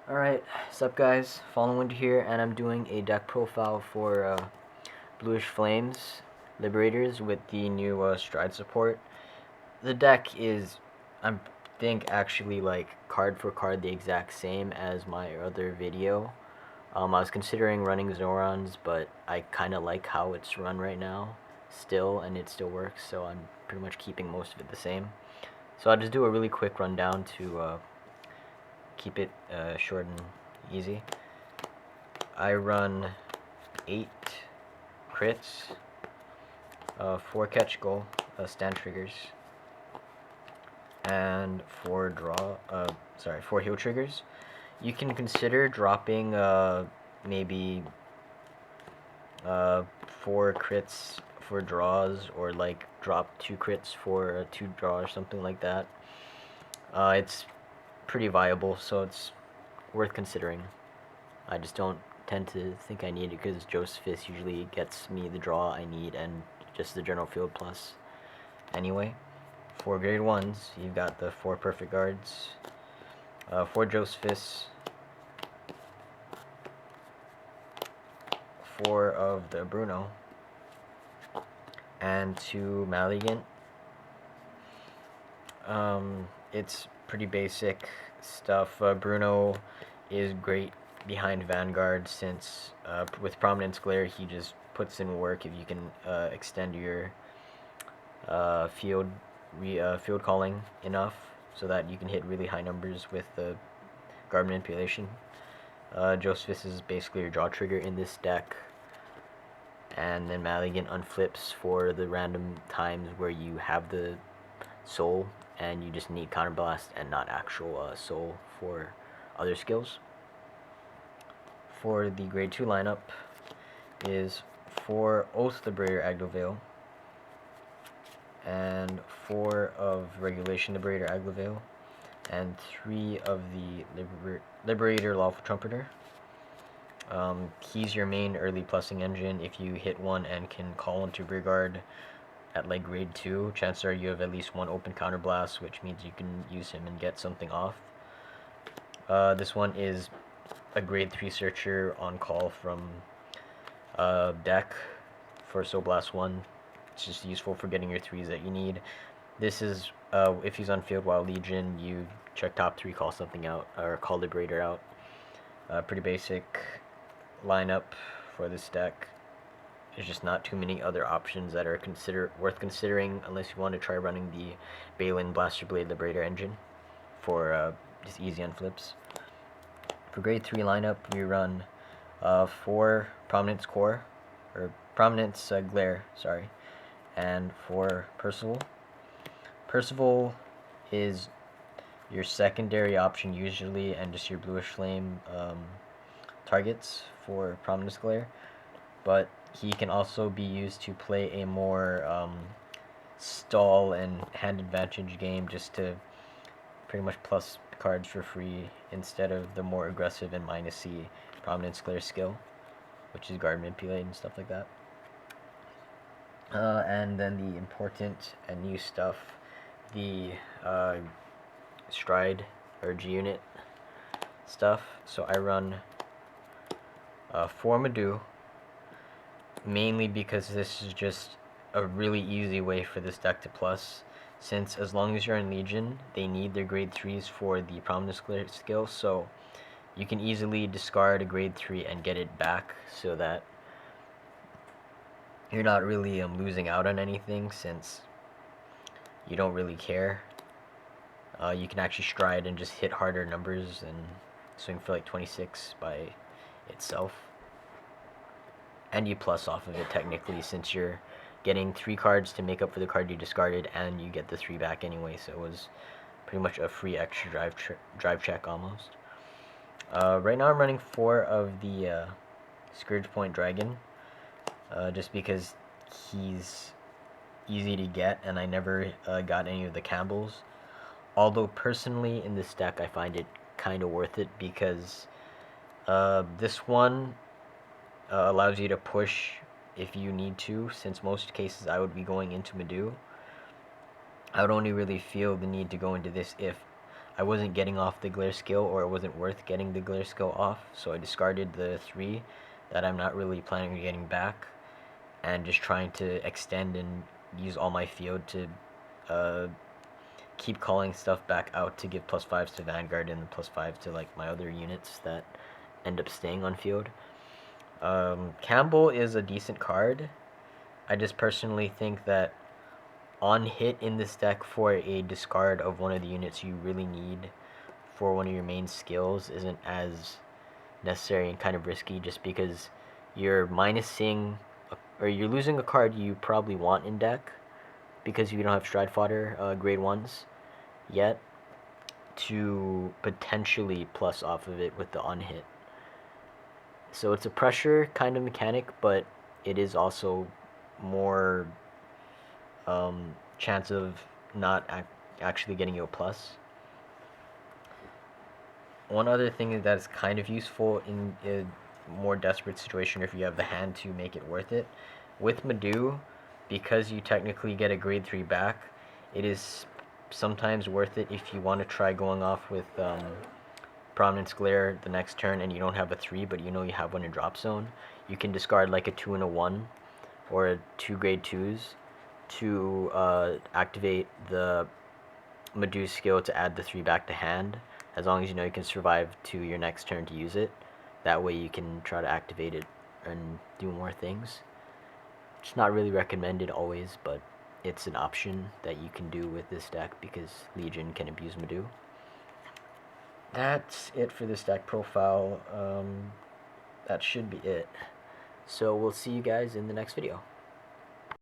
Alright, what's up guys, Fallen Wind here, and I'm doing a deck profile for Bluish Flames Liberators with the new Stride support. The deck is, I think, actually like card for card the exact same as my other video. I was considering running Zorons, but I kind of like how it's run right now still, and it still works, so I'm pretty much keeping most of it the same. So I'll just do a really quick rundown to keep it short and easy. I run 8 crits, 4 catch goal, stand triggers, and 4 4 heal triggers. You can consider dropping maybe 4 crits for draws, or like drop 2 crits for a 2 draw or something like that. It's pretty viable, so it's worth considering. I just don't tend to think I need it because Josephus usually gets me the draw I need and just the general field plus. Anyway, for grade 1s, you've got the 4 perfect guards, 4 Josephus, 4 of the Bruno, and 2 Malignant. It's pretty basic stuff. Bruno is great behind Vanguard since with Prominence Glare he just puts in work if you can extend your field calling enough so that you can hit really high numbers with the guard manipulation. Josephus is basically your draw trigger in this deck, and then Malignant unflips for the random times where you have the soul and you just need counterblast and not actual soul for other skills. For the grade 2 lineup is 4 Oath Liberator Aglovale and 4 of Regulation Liberator Aglovale and 3 of the Liberator Lawful Trumpeter. He's your main early plussing engine. If you hit one and can call into Brigard at like grade 2, chances are you have at least 1 open counterblast, which means you can use him and get something off. This one is a grade 3 searcher on call from deck for Soul Blast 1. It's just useful for getting your 3s that you need. This is, if he's on field while Legion, you check top 3, call something out, or call Liberator out. Pretty basic lineup for this deck. There's just not too many other options that are worth considering unless you want to try running the Balin Blaster Blade Liberator engine for just easy unflips. For grade 3 lineup, we run 4 Prominence Core, or Prominence Glare, sorry, and 4 Percival. Percival is your secondary option usually, and just your Bluish Flame targets for Prominence Glare, but he can also be used to play a more stall and hand advantage game, just to pretty much plus cards for free instead of the more aggressive and minus-y Prominence Glare skill, which is guard manipulate and stuff like that. And then the important and new stuff, the Stride or G-Unit stuff. So I run 4 Madu, mainly because this is just a really easy way for this deck to plus, since as long as you're in Legion, they need their grade 3s for the Prominence Glare skill, so you can easily discard a grade 3 and get it back, so that you're not really losing out on anything, since you don't really care. You can actually Stride and just hit harder numbers and swing for like 26 by itself. And you plus off of it technically, since you're getting 3 cards to make up for the card you discarded, and you get the 3 back anyway, so it was pretty much a free extra drive check almost. Right now I'm running 4 of the Scourge Point Dragon, just because he's easy to get and I never got any of the Campbells. Although personally in this deck I find it kind of worth it, because this one allows you to push if you need to, since most cases I would be going into Madu. I would only really feel the need to go into this if I wasn't getting off the glare skill, or it wasn't worth getting the glare skill off, so I discarded the 3 that I'm not really planning on getting back, and just trying to extend and use all my field to keep calling stuff back out to give +5s to Vanguard and +5 to like my other units that end up staying on field. Campbell is a decent card. I just personally think that on hit in this deck for a discard of one of the units you really need for one of your main skills isn't as necessary and kind of risky, just because you're minusing or you're losing a card you probably want in deck because you don't have Stride Fodder grade 1s yet to potentially plus off of it with the on hit. So it's a pressure kind of mechanic, but it is also more chance of not actually getting you a plus. One other thing that's kind of useful in a more desperate situation, if you have the hand to make it worth it, with Madu, because you technically get a grade 3 back, it is sometimes worth it if you want to try going off with Prominence Glare the next turn and you don't have a 3 but you know you have one in drop zone. You can discard like a 2 and a 1 or a 2 grade 2s to activate the Madu skill to add the 3 back to hand, as long as you know you can survive to your next turn to use it. That way you can try to activate it and do more things. It's not really recommended always, but it's an option that you can do with this deck because Legion can abuse Madu. That's it for this deck profile. That should be it. So we'll see you guys in the next video.